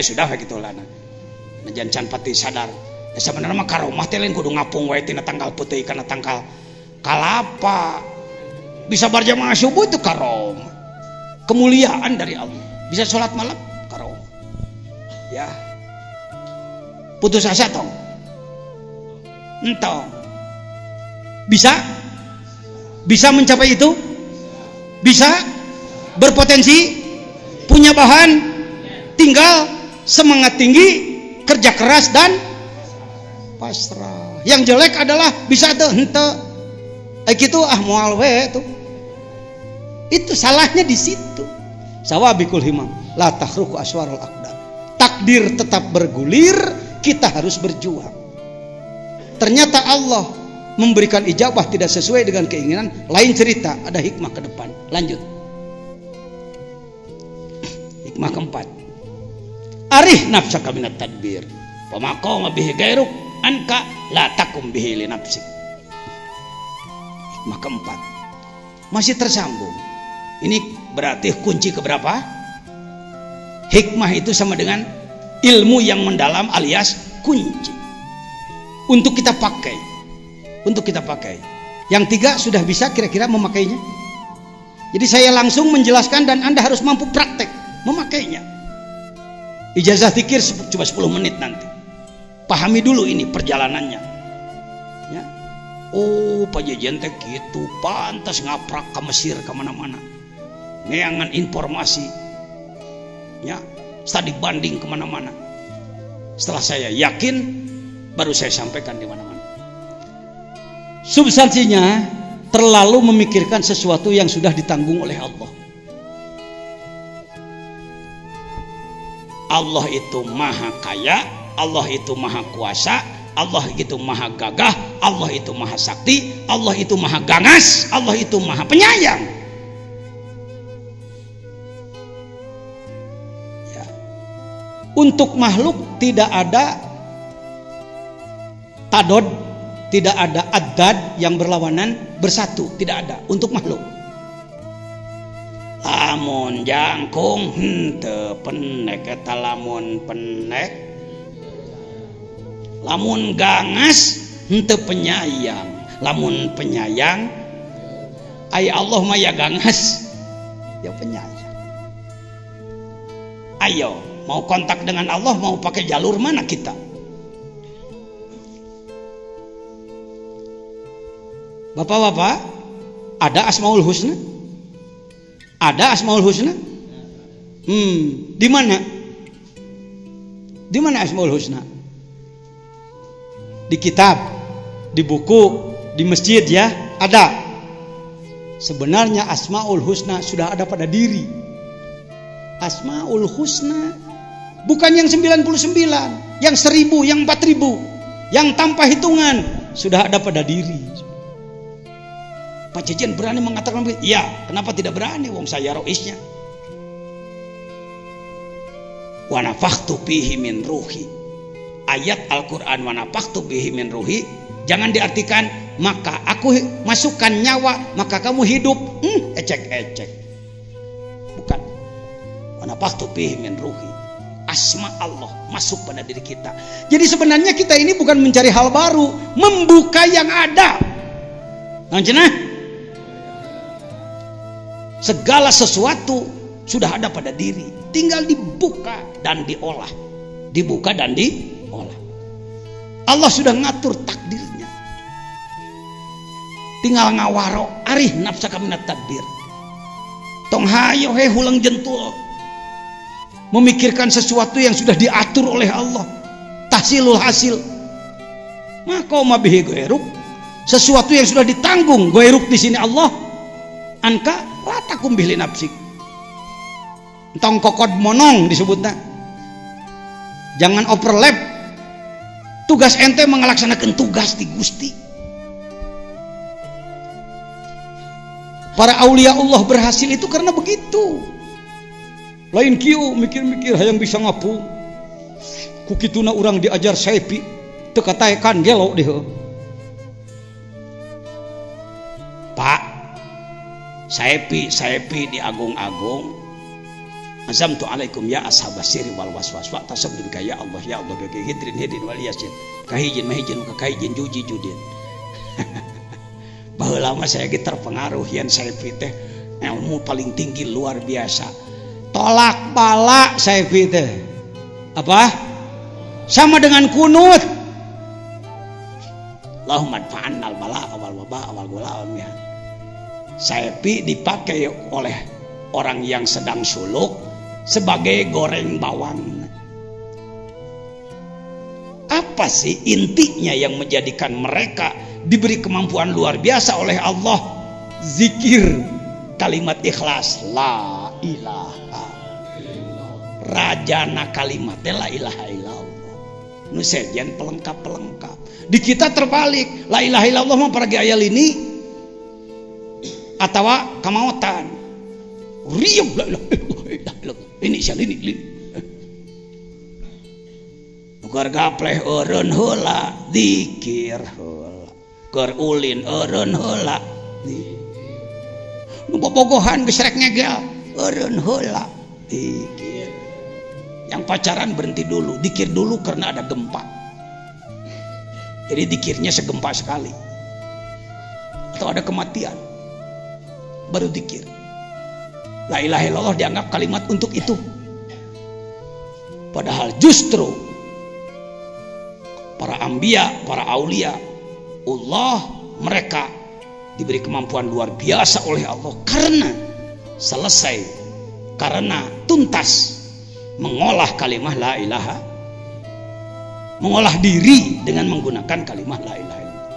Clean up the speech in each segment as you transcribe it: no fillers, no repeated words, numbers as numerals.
sudah gitu lah najan can pati sadar sebenarnya mah karomah teh lain kudu ngapung wae tina tanggal putih kana tanggal kalapa bisa berjamaah subuh itu karomah kemuliaan dari Allah bisa sholat malam karomah ya putus asa tong entong bisa mencapai itu bisa berpotensi punya bahan tinggal semangat tinggi kerja keras dan pasrah. Yang jelek adalah bisa hente gitu moal we tuh itu salahnya di situ. Sawabikul himam la tahruku aswarul aqdar. Takdir tetap bergulir, kita harus berjuang. Ternyata Allah memberikan ijabah tidak sesuai dengan keinginan, lain cerita, ada hikmah ke depan. Lanjut. Hikmah keempat. Arih nafsaka minat tadbir. Pamaqama bihi gairuk anka la takum bihi li nafsik. Hikmah keempat. Masih tersambung. Ini berarti kunci keberapa? Hikmah itu sama dengan ilmu yang mendalam alias kunci. Untuk kita pakai. Yang tiga sudah bisa kira-kira memakainya. Jadi saya langsung menjelaskan dan Anda harus mampu praktek memakainya. Ijazah zikir cuma 10 menit nanti. Pahami dulu ini perjalanannya. Ya. Oh, Pak Jejen teh gitu, pantas ngaprak ke Mesir kemana-mana. Neangan informasi. Ya, studi banding kemana-mana. Setelah saya yakin, baru saya sampaikan di mana-mana. Substansinya terlalu memikirkan sesuatu yang sudah ditanggung oleh Allah. Allah itu maha kaya, Allah itu maha kuasa, Allah itu maha gagah, Allah itu maha sakti, Allah itu maha ganas, Allah itu maha penyayang. Ya. Untuk makhluk tidak ada tadod, tidak ada addad yang berlawanan bersatu, tidak ada untuk makhluk. Lamun jangkung henteu penek eta lamun penek, lamun gangas henteu penyayang, lamun penyayang aya Allah mah ya gangas ya penyayang. Ayo mau kontak dengan Allah, mau pakai jalur mana kita? Bapak-bapak, ada Asmaul Husna? Ada Asmaul Husna? Di mana? Di mana Asmaul Husna? Di kitab, di buku, di masjid ya, ada. Sebenarnya Asmaul Husna sudah ada pada diri. Asmaul Husna bukan yang 99, yang 1000, yang 4000, yang tanpa hitungan, sudah ada pada diri. Pak Jejen berani mengatakan begitu? Ya, kenapa tidak berani? Wong saya roisnya. Wa nafakhtu fihi min ruhi. Ayat Al-Quran wa nafakhtu fihi min ruhi jangan diartikan maka aku masukkan nyawa maka kamu hidup. Ecek-ecek. Bukan. Wa nafakhtu fihi min ruhi. Asma Allah masuk pada diri kita. Jadi sebenarnya kita ini bukan mencari hal baru, membuka yang ada. Nah, segala sesuatu sudah ada pada diri, tinggal dibuka dan diolah. Dibuka dan diolah. Allah sudah ngatur takdirnya. Tinggal ngawaro, arih nafsaka minat tadbir. Tong hayo he hulang jentul. Memikirkan sesuatu yang sudah diatur oleh Allah. Tahsilul hasil. Maka bihi goeruk, sesuatu yang sudah ditanggung goeruk di sini Allah. Anka latakum bihli nafsik. Entong kokod monong disebutnya. Jangan overlap. Tugas ente mengelaksanakan tugas di Gusti. Para aulia Allah berhasil itu karena begitu. Lain kieu mikir-mikir hayang bisa ngapung. Ku kituna urang diajar Saipi teu kataekan gelo dieu. Pak Saipi di agung-agung Azamtu alaikum ya ashabas sirri wal waswas wa tasabbu bika ya Allah bika hidrin wal yasin kahijin mahijin ka kahijin juji judin. Baheula mah saya ge terpengaruh yen Saifi teh ilmu paling tinggi luar biasa. Tolak bala Saifi teh apa? Sama dengan kunut. Allahumma fa'annal bala awal waba awal gula mihan. Saifi dipakai oleh orang yang sedang suluk sebagai goreng bawang. Apa sih intinya yang menjadikan mereka diberi kemampuan luar biasa oleh Allah? Zikir kalimat ikhlas la ilaha rajana kalimat la ilaha illallah nu sejen pelengkap. Di kita terbalik, la ilaha illallah mah paragi aya lini atawa kamaotan riuh la ilaha illallah ini sia lini keur gapleh eureun heula zikir heula keur ulin eureun heula nu bobogohan geus rek ngegel eureun heula zikir. Yang pacaran berhenti dulu, dikir dulu karena ada gempa. Jadi dikirnya segempa sekali. Atau ada kematian, baru dikir. La ilaha illallah dianggap kalimat untuk itu. Padahal justru para anbiya, para aulia Allah, mereka diberi kemampuan luar biasa oleh Allah karena tuntas mengolah kalimah la ilaha, mengolah diri dengan menggunakan kalimah la ilaha illallah.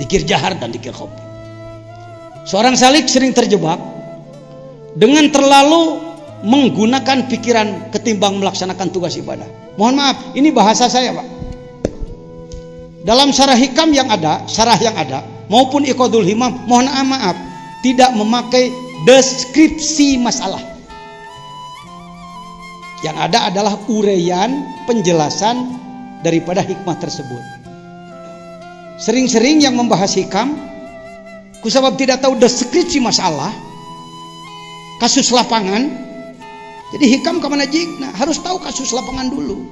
Dikir jahar dan dikir khofi. Seorang salik sering terjebak dengan terlalu menggunakan pikiran ketimbang melaksanakan tugas ibadah. Mohon maaf, ini bahasa saya, Pak. Dalam syarah hikam yang ada, maupun iqadul himam, mohon maaf, tidak memakai deskripsi masalah. Yang ada adalah uraian penjelasan daripada hikmah tersebut. Sering-sering yang membahas hikam kusabab tidak tahu deskripsi masalah, kasus lapangan. Jadi hikam kemana jigna harus tahu kasus lapangan dulu.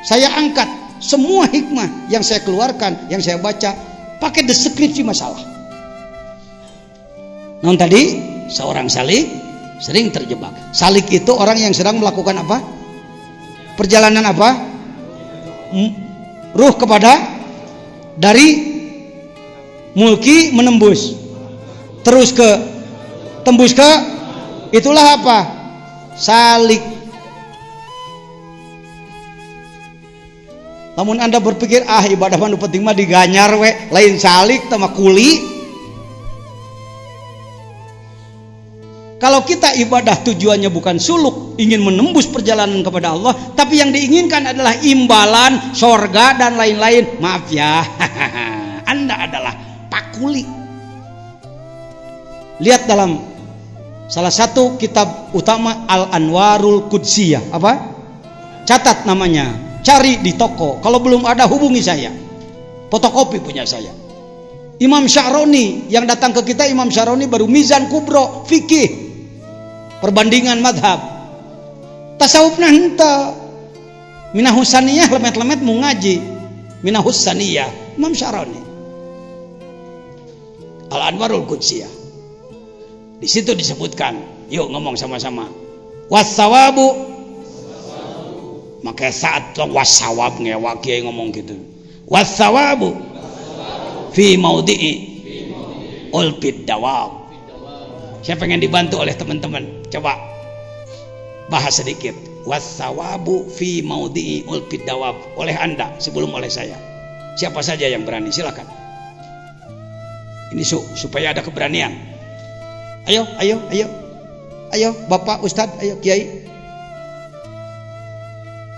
Saya angkat semua hikmah yang saya keluarkan, yang saya baca pakai deskripsi masalah. Non tadi seorang salik sering terjebak. Salik itu orang yang sedang melakukan apa? Perjalanan apa? Ruh kepada dari mulki menembus terus ke tembus ke itulah apa? Salik. Namun Anda berpikir ibadah mah penting mah diganyar we, lain salik sama kuli. Kalau kita ibadah tujuannya bukan suluk, ingin menembus perjalanan kepada Allah, tapi yang diinginkan adalah imbalan, sorga dan lain-lain. Maaf ya, Anda adalah pakuli. Lihat dalam salah satu kitab utama Al-Anwarul Qudsiyah, apa? Catat namanya, cari di toko. Kalau belum ada hubungi saya. Fotokopi punya saya. Imam Sya'roni yang datang ke kita, Imam Sya'roni baru Mizan Kubro fikih. Perbandingan madhab tasawufna henteu minahus saniyah lemet-lemet mau ngaji minahus saniyah Imam Sya'roni Al-Anwarul Qudsiyah. Di situ disebutkan, yuk ngomong sama-sama, wassawabu, makanya saat wassawab ngewak kiai ngomong gitu, wassawabu fi maudhi'i ulfid dawab. Saya pengen dibantu oleh teman-teman. Coba bahas sedikit. Wassawabu fi maudhi'i ulfid dawab. Oleh Anda sebelum oleh saya. Siapa saja yang berani, silakan. Ini supaya ada keberanian. Ayo Bapak Ustadz, ayo Kiai.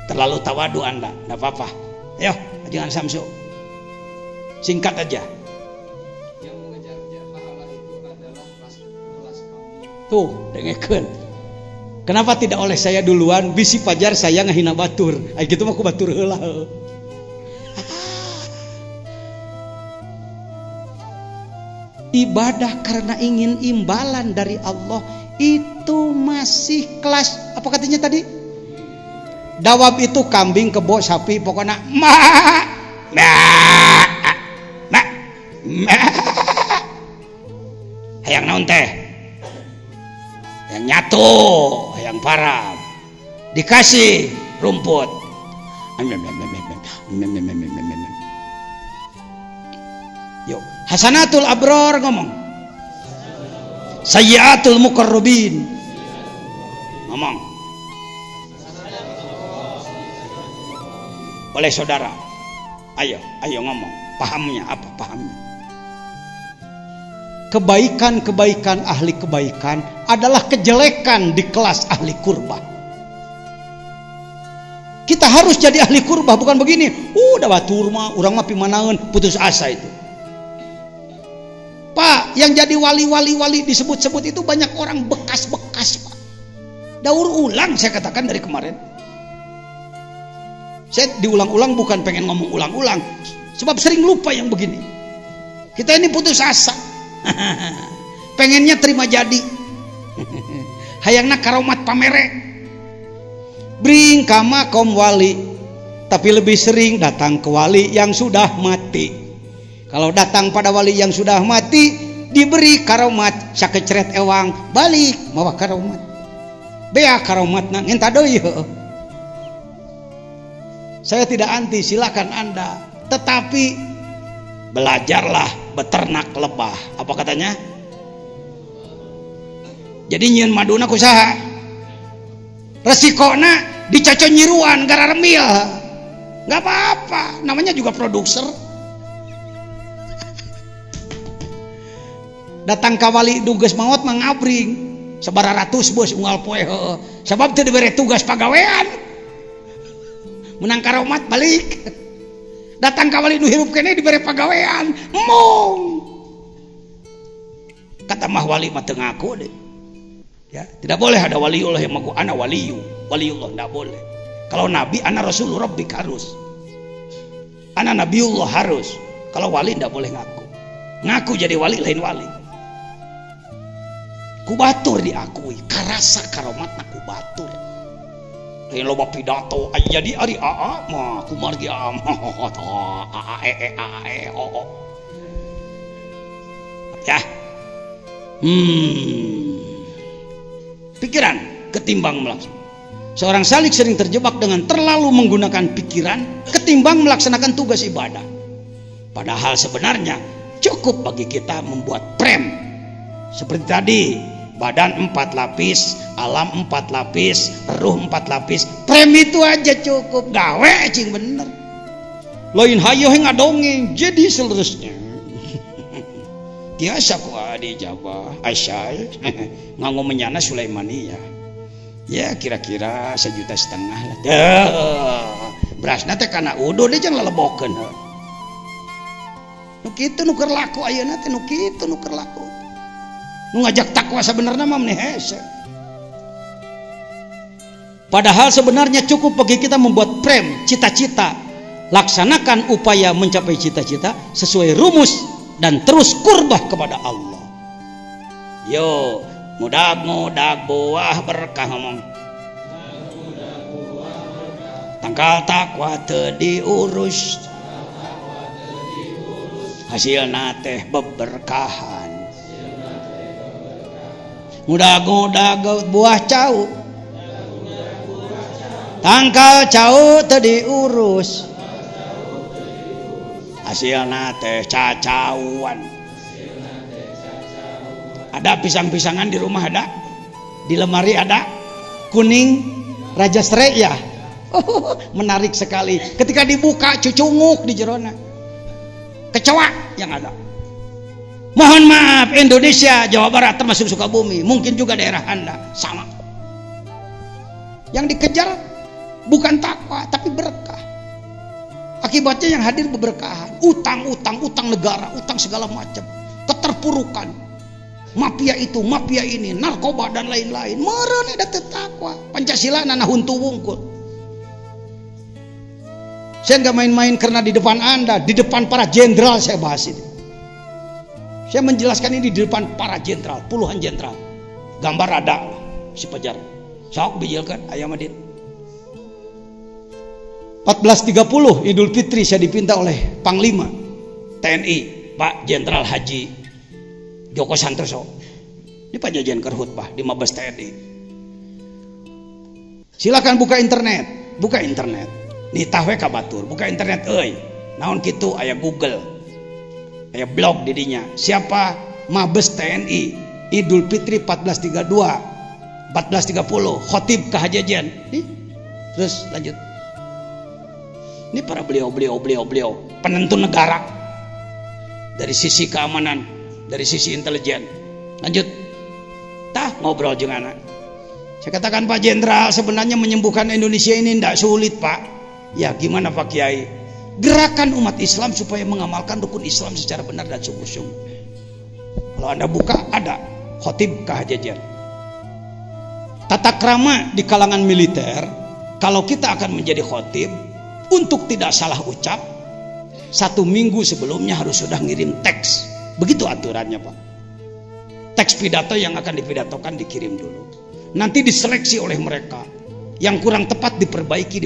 Terlalu tawadu Anda, enggak apa-apa. Ayo, jangan samsu. Singkat aja. Tuh, dengekeun. Kenapa tidak oleh saya duluan? Bisi pajar saya ngahina batur. Ai kitu mah ku batur heula. Ibadah karena ingin imbalan dari Allah, itu masih kelas apa katanya tadi? Dawab itu kambing, kebo, sapi, pokoknya hayang naon teh? Yang nyatu, yang parah. Dikasih rumput. Yuk, hasanatul abror ngomong. Sayyiatul muqarrabin. Ngomong. Boleh saudara. Ayo ngomong. Pahamnya apa pahamnya? Kebaikan-kebaikan ahli kebaikan adalah kejelekan di kelas ahli kurbah. Kita harus jadi ahli kurbah, bukan begini. Udah batur mah, urang mah pimanaeun, putus asa itu. Pak, yang jadi wali-wali disebut-sebut itu banyak orang bekas-bekas, Pak. Daur ulang saya katakan dari kemarin. Saya diulang-ulang bukan pengen ngomong ulang-ulang, sebab sering lupa yang begini. Kita ini putus asa. Pengennya terima jadi. Hayangna karomat pamere. Bring kama kaum wali, tapi lebih sering datang ke wali yang sudah mati. Kalau datang pada wali yang sudah mati, diberi karomat sakecret ewang, balik mawa karomat. Bea karomatna ngenta deui. Saya tidak anti, silakan Anda, tetapi belajarlah beternak lebah. Apa katanya? Jadi nyieun maduna kusaha? Resikona dicocok nyiruan gara remil. Nggak apa-apa, namanya juga produser. Datang ka wali dugas maot mangabring sabaratus bos unggal poe heueuh. Sabab teu dibere tugas pagawean. Menang karomat balik. Datang ka wali nu hirup keneh dibere pagawean. Mung. Kata mah wali mah teu ngaku deh. Ya, tidak boleh ada waliullah yang mengaku ana waliullah tidak boleh. Kalau nabi ana rasul rabbik harus. Ana nabiullah harus. Kalau wali tidak boleh ngaku. Ngaku jadi wali lain wali. Kubatur diakui, karasa karomatna kubatur. Lain loba pidato aya jadi ari aa mah kumargi aa ya. Pikiran ketimbang melaksanakan. Seorang salik sering terjebak dengan terlalu menggunakan pikiran ketimbang melaksanakan tugas ibadah. Padahal sebenarnya cukup bagi kita membuat prem. Seperti tadi, badan 4 lapis, alam 4 lapis, ruh 4 lapis. Prem itu aja cukup, gawe cing bener. Lain hayo ngadongeng jadi seterusnya. Tiasa ku adi Jawa Asyai nganggo menyana Sulaimania. Ya kira-kira 1,5 juta lah. Berasna teh kana udo deh jangan lelebokeun. Nu kitu nu keur laku ayeuna teh nu kitu nu keur laku. Nu ngajak takwa sabenerna mah meni hese. Padahal sebenarnya cukup bagi kita membuat prem cita-cita. Laksanakan upaya mencapai cita-cita sesuai rumus dan terus kurbah kepada Allah. Yo, mudag-mudag buah berkah ngomong. Tangkal takwa teu diurus. Hasilna teh beberkahan. Mudag-mudag buah cau. Tangkal cau teu diurus. Hasilna teh cacauan. Ada pisang-pisangan di rumah ada, di lemari ada, kuning Raja Streya. Menarik sekali. Ketika dibuka cucunguk di jerona. Kecoa yang ada. Mohon maaf Indonesia, Jawa Barat termasuk Sukabumi, mungkin juga daerah Anda sama. Yang dikejar bukan takwa tapi berkah. Akibatnya yang hadir beberkahan. Utang negara, utang segala macam, keterpurukan, mafia itu, mafia ini, narkoba dan lain-lain. Meureun da teu takwa. Pancasila nana huntu wungkul. Saya nggak main-main karena di depan Anda, di depan para jenderal saya bahas ini. Saya menjelaskan ini di depan para jenderal, puluhan jenderal gambar ada si Pajar sok bijilkan aya Madin. 14.30 Idul Fitri saya dipinta oleh Panglima TNI Pak Jenderal Haji Joko Santoso di Pajajaran keur khutbah di Mabes TNI. Silakan buka internet nitah we ka batur buka internet euy naon kitu aya Google aya blog di dinya siapa Mabes TNI Idul Fitri 1430 khotib kehajajan. Terus lanjut. Ini para beliau penentu negara dari sisi keamanan, dari sisi intelijen. Lanjut. Tah ngobrol jeung anak. Saya katakan Pak Jenderal, sebenarnya menyembuhkan Indonesia ini tidak sulit Pak. Ya gimana Pak Kiai? Gerakan umat Islam supaya mengamalkan rukun Islam secara benar dan sungguh-sungguh. Kalau Anda buka ada khotib kehajajan. Tata krama di kalangan militer, kalau kita akan menjadi khotib, untuk tidak salah ucap 1 minggu sebelumnya harus sudah ngirim teks. Begitu aturannya Pak. Teks pidato yang akan dipidatokan dikirim dulu. Nanti diseleksi oleh mereka. Yang kurang tepat diperbaiki.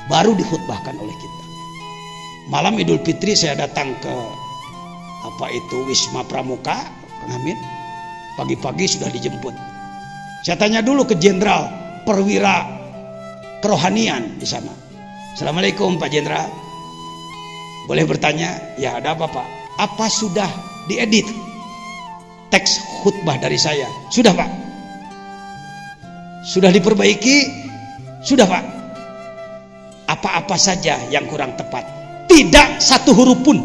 Baru dikhutbahkan oleh kita. Malam Idul Fitri saya datang ke Wisma Pramuka, Kang Hamid. Pagi-pagi sudah dijemput. Saya tanya dulu ke Jenderal Perwira Kerohanian di sana. Assalamualaikum Pak Jenderal. Boleh bertanya? Ya ada apa Pak? Apa sudah diedit teks khutbah dari saya? Sudah Pak. Sudah diperbaiki? Sudah Pak. Apa-apa saja yang kurang tepat? Tidak satu huruf pun.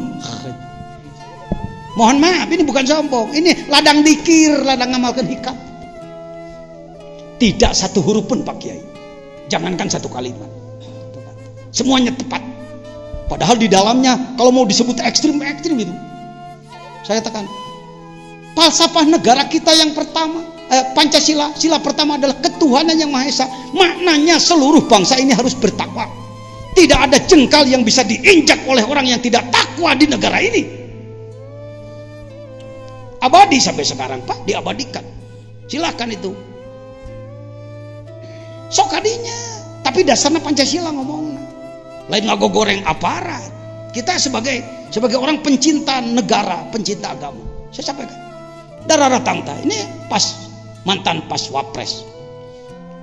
Mohon maaf, ini bukan sombong. Ini ladang dikir, ladang ngamalkan hikam. Tidak satu huruf pun Pak Kiai. Jangankan satu kalimat. Semuanya tepat. Padahal di dalamnya kalau mau disebut ekstrim itu. Saya katakan falsafah negara kita yang pertama, Pancasila, sila pertama adalah ketuhanan yang Maha Esa. Maknanya seluruh bangsa ini harus bertakwa. Tidak ada jengkal yang bisa diinjak oleh orang yang tidak takwa di negara ini. Abadi sampai sekarang Pak, diabadikan. Silakan itu. Sokadinya, tapi dasarnya Pancasila ngomongnya. Lain ngago goreng aparat. Kita sebagai orang pencinta negara, pencinta agama. Saya sampaikan. Darah tangta. Ini mantan pas Wapres.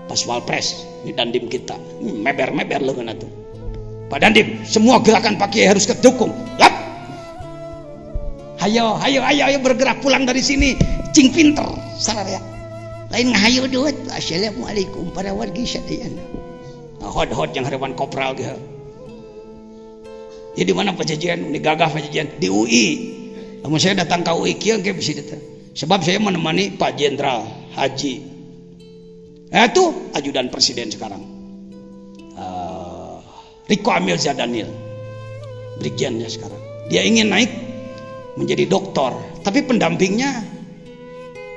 Pas Walpres. Ini dandim kita. Meber leungeun atuh. Pak Dandim, semua gerakan Pak Kiai harus kedukung. Lap. Hayo bergerak pulang dari sini. Cing pinter. Sararea. Lain ngahayu duit. Assalamualaikum para wargi sadayana. Hot yang hewan kopral gitu. Ya di mana Pajajaran? Ini gagah Pajajaran di UI. Namun saya datang ke UI kieu ge bisa datang. Sebab saya menemani Pak Jenderal Haji. Itu ajudan presiden sekarang. Riko Amil Zadanil. Brigjennya sekarang. Dia ingin naik menjadi doktor, tapi pendampingnya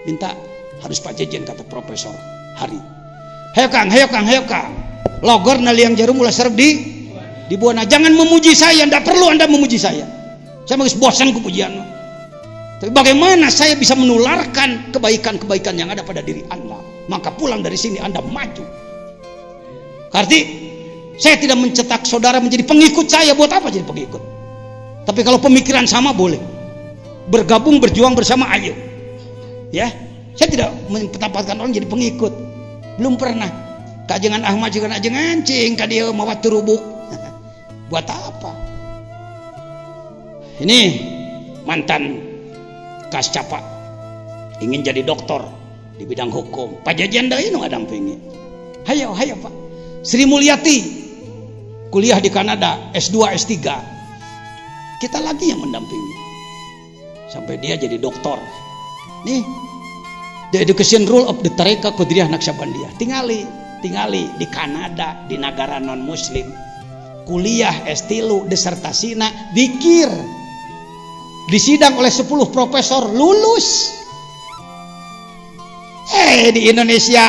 minta harus Pak Jejen kata Profesor Hari. Hayo Kang. Logor naliang jarum ulah serep di buana. Jangan memuji saya, tidak perlu Anda memuji saya. Saya masih bosan kepujian. Tapi bagaimana saya bisa menularkan kebaikan-kebaikan yang ada pada diri Anda? Maka pulang dari sini Anda maju. Arti saya tidak mencetak saudara menjadi pengikut saya. Buat apa jadi pengikut? Tapi kalau pemikiran sama boleh. Bergabung, berjuang bersama, ayo. Ya, saya tidak menempatkan orang jadi pengikut. Belum pernah. Kajengan Ahmad juga kajengan cing kadia mawat turubuk. Buat apa? Ini mantan Kascapa ingin jadi doktor di bidang hukum. Pak Jajan deui nu ngadampingi. Hayo Pak. Sri Mulyati kuliah di Kanada S2 S3. Kita lagi yang mendampingi sampai dia jadi doktor. Nih, the education rule of the Tarekat Qadriyah Naqsabandiyah. Tingali di Kanada, di negara non muslim. Kuliah S3 disertasina dikir. Disidang oleh 10 profesor lulus. Di Indonesia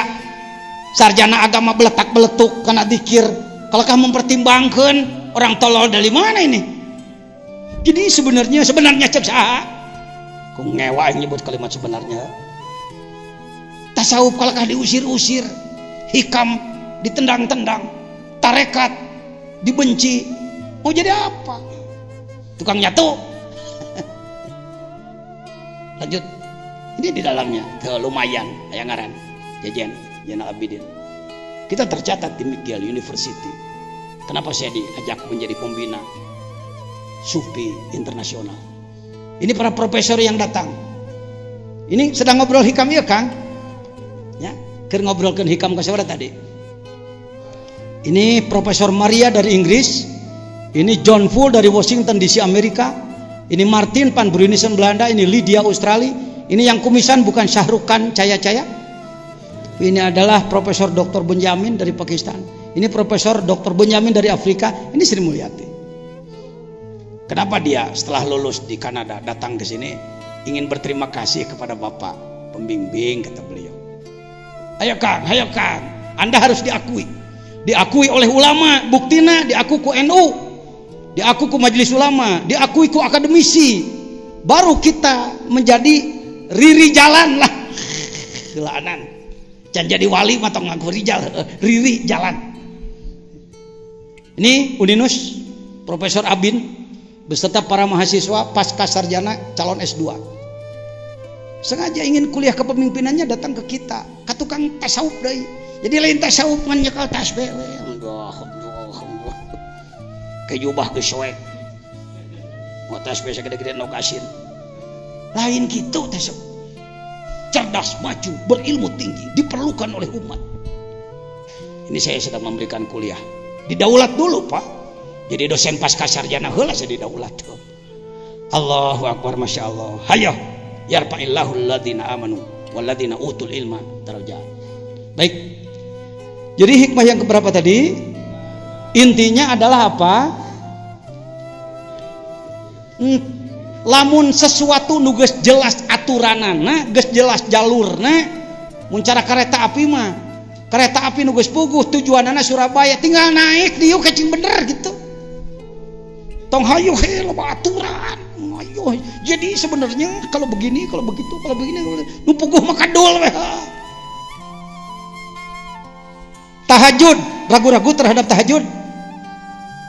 sarjana agama beletak-beletuk karena dikir. Kalau kamu mempertimbangkan orang tolol dari mana ini? Jadi sebenarnya cek saha. Ku ngewa nyebut kalimat sebenarnya. tasawuf kalakah diusir-usir, hikam ditendang-tendang, tarekat dibenci. Mau jadi apa? Tukang nyatu. Lanjut. Ini di dalamnya lumayan aya ngaran Jajan Zainal Abidin. Kita tercatat di McGill University. Kenapa saya diajak menjadi pembina Sufi internasional? Ini para profesor yang datang. Ini sedang ngobrol hikam ya Kang? Ya, keur ngobrolkeun hikam ka sabaraha tadi? Ini Profesor Maria dari Inggris, ini John Full dari Washington DC Amerika, ini Martin van Brunissen Belanda, ini Lydia Australia, ini yang kumisan bukan Syahrukan Caya-Caya. Ini adalah Profesor Dr. Benjamin dari Pakistan. Ini Profesor Dr. Benjamin dari Afrika, ini Sri Mulyati. Kenapa dia setelah lulus di Kanada datang ke sini ingin berterima kasih kepada Bapak pembimbing, kata beliau. Ayo Kang, Anda harus diakui. Diakui oleh ulama, buktina diakui ku NU, diakui ku majelis ulama, diakui ku akademisi. Baru kita menjadi riri jalan lah. Gelaanan. Can jadi wali atau ngaku rijal, riri jalan. Ini Uninus, Profesor Abin beserta para mahasiswa pasca sarjana calon S2. Sengaja ingin kuliah kepemimpinannya datang ke kita, ka tukang tasawuf deui. Jadi lain tasawuf ngan nyekel tasbih we. Allah. Kejubah ke soek. Mau tasbih segede-gede no kasin. Lain gitu tasawuf. Cerdas, maju, berilmu tinggi, diperlukan oleh umat. Ini saya sedang memberikan kuliah. Didaulat dulu, Pak. Jadi dosen pasca sarjana heula saya didaulat. Allahu Akbar, Masya Allah. Hayo yarfa'illahu alladziina amanu walladziina utul ilma darajat. Baik. Jadi hikmah yang keberapa tadi? Intinya adalah apa? Lamun sesuatu nu geus jelas aturanana, geus jelas jalurna, mun cara kereta api mah, kereta api nu geus puguh tujuanana Surabaya, tinggal naik dieu kecing bener gitu. Tong hayu he loba aturan. Ayo. Jadi sebenarnya kalau begini, kalau begitu, kalau begini, nu puguh mah kadul we. Tahajud, ragu-ragu terhadap tahajud.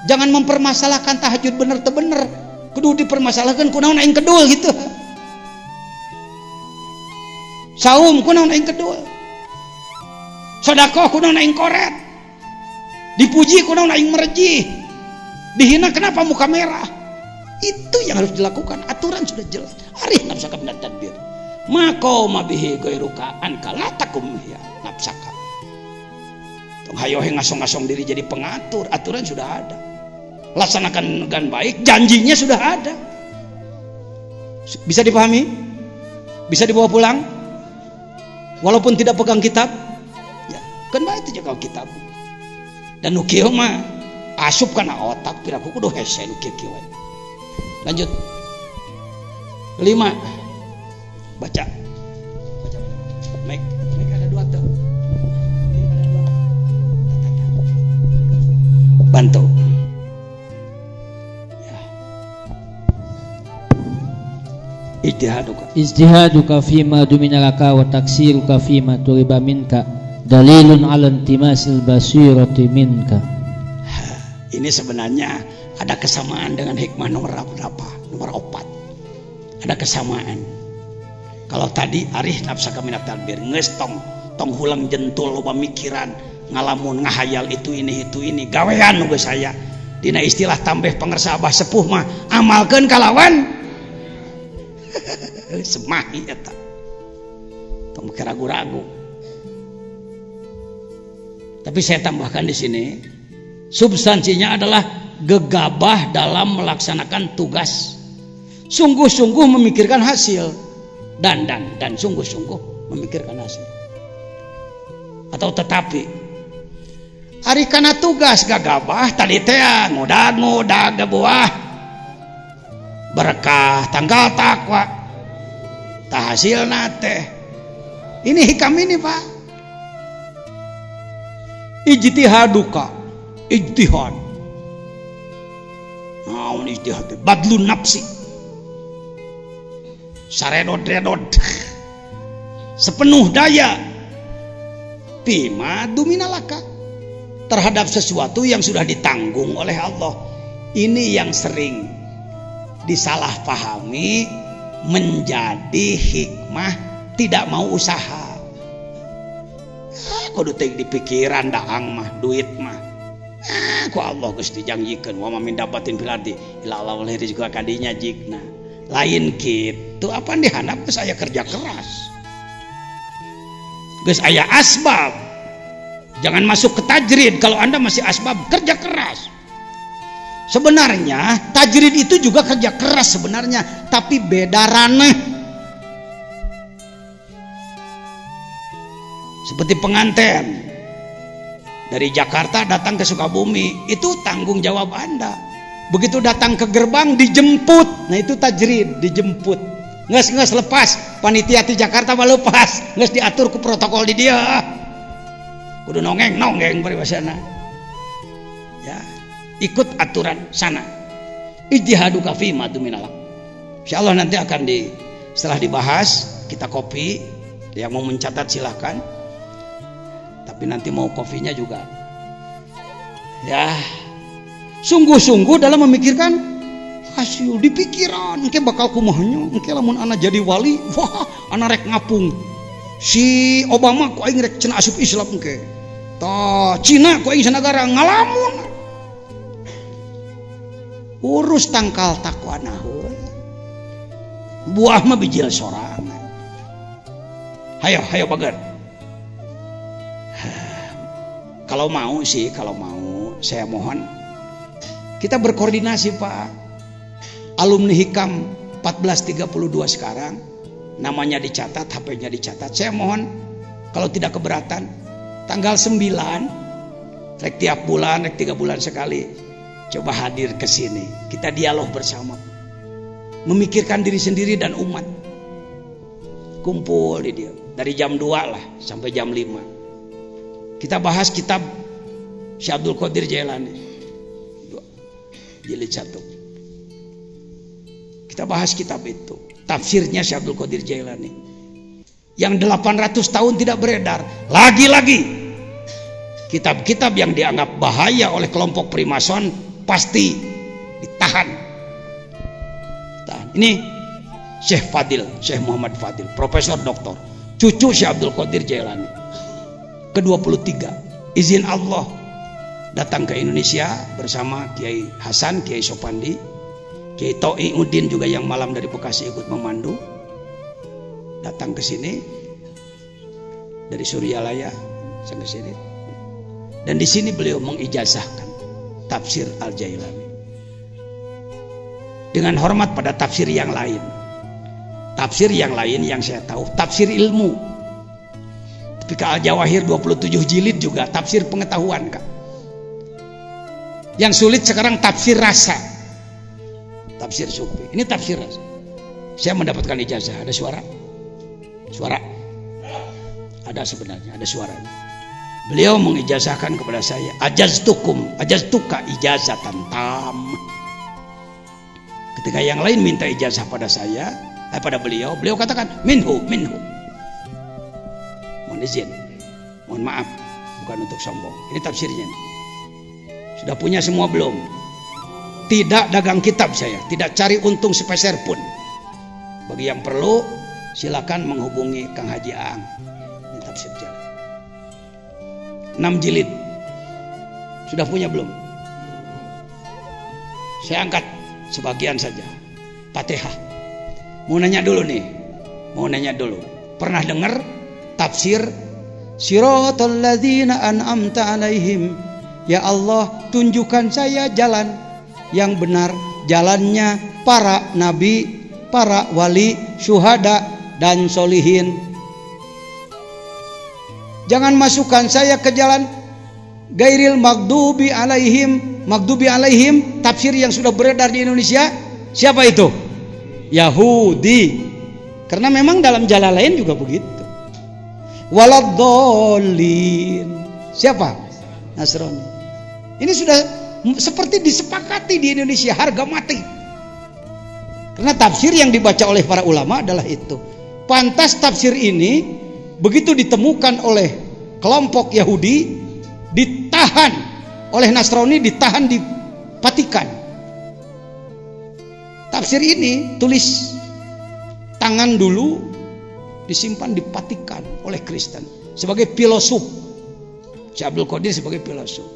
Jangan mempermasalahkan tahajud bener teu bener. Kudu dipermasalahkan kunaon aing kedul gitu. Saum kunaon aing kedul. Sedekah kunaon aing koret. Dipuji kunaon aing merejih. Dihina kenapa muka merah? Itu yang harus dilakukan. Aturan sudah jelas. Arih nafsaka minat tadbir. Maqau mabihi ghairuka anka la takum ya nafsaka. Tong hayo ngasong-ngasong diri jadi pengatur. Aturan sudah ada. Laksanakan dengan baik, janjinya sudah ada. Bisa dipahami? Bisa dibawa pulang? Walaupun tidak pegang kitab? Ya, kan baik itu jaga kitab. Dan nu kieu mah asup kana otak piraku kudu hese nu kieu. Lanjut. 5. Baca. Baik, ada 2 tuh. Bantu. Ijtihaduka fima duminalaka wa taksiruka fima turiba minka dalilun ala intimasil basirati minka. Ini sebenarnya ada kesamaan dengan hikmah nomor berapa? Nomor 4. Ada kesamaan. Kalau tadi arih nafsaka minat tadbir geus tong hulang jentul loba mikiran, ngalamun ngahayal itu ini gawean nu geus aya. Dina istilah tambah pangersa abah sepuh mah amalkeun kalawan semahi eta. Tong ragu-ragu. Tapi saya tambahkan di sini, substansinya adalah gegabah dalam melaksanakan tugas. Sungguh-sungguh memikirkan hasil dan sungguh-sungguh memikirkan hasil. Atau tetapi ari kana tugas gagabah tadi teh ngudag buah berkah tanggal takwa tah hasilna teh ini hikam ini Pak. Ijtihaduka ijtihad naon ijtihad badlun nafsi saredod-redod sepenuh daya fima duminalaka, terhadap sesuatu yang sudah ditanggung oleh Allah. Ini yang sering disalahpahami menjadi hikmah tidak mau usaha. Kudu teh dipikiran daang mah duit mah. Ku Allah geus dijanjikeun wa ma min dabatin fil ardi illa Allah wal rizqa kadinya jigna. Lain kitu apa dihandap geus aya kerja keras. Geus aya asbab. Jangan masuk ke tajrid kalau Anda masih asbab kerja keras. Sebenarnya tajrid itu juga kerja keras sebenarnya, tapi beda ranah. Seperti pengantin dari Jakarta datang ke Sukabumi, itu tanggung jawab Anda. Begitu datang ke gerbang dijemput, nah itu tajrid, dijemput. Nges lepas, panitia di Jakarta mah lepas, nges diatur ke protokol di dia. Kudu nongeng peribahasana. Ya, ikut aturan sana. Ijtihadu kafi madu minalak. Insyaallah nanti akan setelah dibahas kita kopi. Yang mau mencatat silahkan. Tapi nanti mau kopinya juga. Ya, sungguh-sungguh dalam memikirkan hasil di pikiran. Engke bakal kumahnya. Engke lamun anak jadi wali, wah, anak rek ngapung. Si Obama ku aing rek cenah asup Islam engke. Tah Cina ku aing sanagara ngalamun. Urus tangkal takwana heula. Buah mah bijil sorangan. Hayo bager. Kalau mau saya mohon kita berkoordinasi Pak. Alumni Hikam 1432 sekarang namanya dicatat, HP-nya dicatat. Saya mohon kalau tidak keberatan tanggal 9 rek tiap bulan, rek 3 bulan sekali coba hadir ke sini. Kita dialog bersama. Memikirkan diri sendiri dan umat. Kumpul di dia dari jam 2 lah sampai jam 5. Kita bahas kitab Syekh Abdul Qadir Jailani jilid 1. Kita bahas kitab itu, tafsirnya Syekh Abdul Qadir Jailani yang 800 tahun tidak beredar. Lagi-lagi kitab-kitab yang dianggap bahaya oleh kelompok primason pasti ditahan. Ini Syekh Muhammad Fadil, Profesor Doktor, cucu Syekh Abdul Qadir Jailani ke-23, izin Allah datang ke Indonesia bersama Kiai Hasan, Kiai Sopandi, Kiai Toi Udin juga yang malam dari Bekasi ikut memandu datang ke sini dari Suryalaya sampai sini. Dan di sini beliau mengijazahkan tafsir Al-Jailani dengan hormat pada tafsir yang lain. Tafsir yang lain yang saya tahu tafsir ilmu. Tapi Al-Jawahir 27 jilid juga tafsir pengetahuan Kak. Yang sulit sekarang tafsir rasa. Tafsir sufi. Ini tafsir rasa. Saya mendapatkan ijazah. Ada suara? Suara? Ada sebenarnya, ada suaranya. Beliau mengijazahkan kepada saya, ajaztuka ijazatan tam. Ketika yang lain minta ijazah pada saya, pada beliau katakan minhu. Mohon izin, mohon maaf, bukan untuk sombong. Ini tafsirnya. Sudah punya semua belum? Tidak dagang kitab saya, tidak cari untung sepeser pun. Bagi yang perlu, silakan menghubungi Kang Haji Aang. Ini tafsir jalan. 6 jilid. Sudah punya belum? Saya angkat sebagian saja. Fatihah. Mau nanya dulu. Pernah dengar tafsir Siratal ladzina an'amta alaihim? Ya Allah, tunjukkan saya jalan yang benar, jalannya para nabi, para wali, syuhada dan solihin. Jangan masukkan saya ke jalan gairil maghdubi alaihim. Maghdubi alaihim tafsir yang sudah beredar di Indonesia. Siapa itu? Yahudi. Karena memang dalam Jalalain juga begitu. Waladhdallin. Siapa? Nasrani. Ini sudah seperti disepakati di Indonesia, harga mati. Karena tafsir yang dibaca oleh para ulama adalah itu. Pantas tafsir ini begitu ditemukan oleh kelompok Yahudi ditahan oleh Nasrani, ditahan di Vatikan. Tafsir ini tulis tangan dulu disimpan di Vatikan oleh Kristen sebagai filosof. Syekh Abdul Qadir sebagai filosof.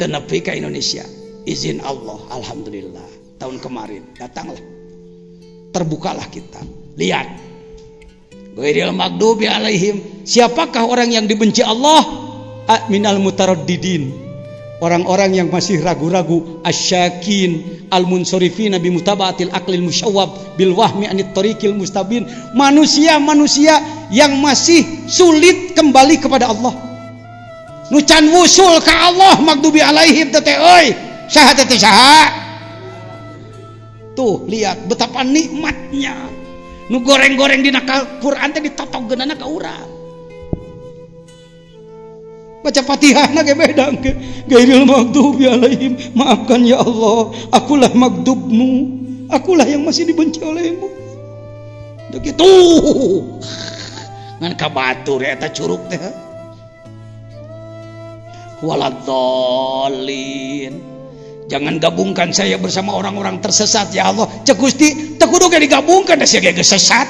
Tenepi ke Indonesia, izin Allah, alhamdulillah. Tahun kemarin datanglah, terbukalah kita. Lihat, ghairil maghdubi alaihim. Siapakah orang yang dibenci Allah? Minal mutaraddidin, orang-orang yang masih ragu-ragu. Asyakin al-munsorifin bi mutabaatil aqlil musyawwab bil wahmi anit tariqil mustabin. Manusia-manusia yang masih sulit kembali kepada Allah. Nu can wusul ka Allah maghdubi alaihim teh euy. Saha teh saha? Tuh lihat betapa nikmatnya. Nu goreng-goreng dina Quran teh ditotogkeunana ka urang. Baca Fatihahna ge beda ke gairil maghdubi alaihim. Maafkan ya Allah, akulah maghdubmu, akulah yang masih dibenci olehmu. Begitu. Ngan kabatur eta curug teh. Waladhdallin. Jangan gabungkan saya bersama orang-orang tersesat ya Allah. Cek Gusti, teu kudu ge digabungkan da sia ge sesat.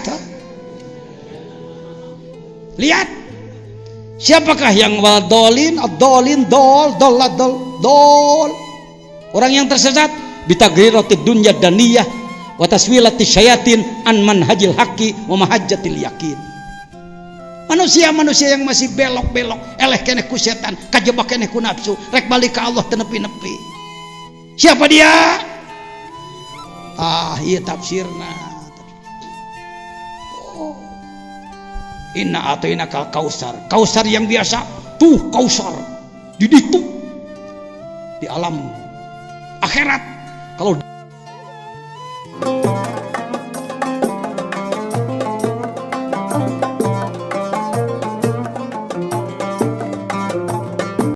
Lihat, siapakah yang waladhdallin? Ad-dallin dol. Orang yang tersesat bitagriratid dunya daniyah wa taswilatis syayatin an manhajil haqqi wa mahajjatil yakin. Manusia-manusia yang masih belok-belok, eleh keneh ku setan, kajebak keneh ku nafsu, rek balik ka Allah teu nepi-nepi. Siapa dia? Iya tafsirna. Oh. Inna atainakal kausar. Kausar yang biasa, tuh kausar di ditu di alam akhirat. Kalau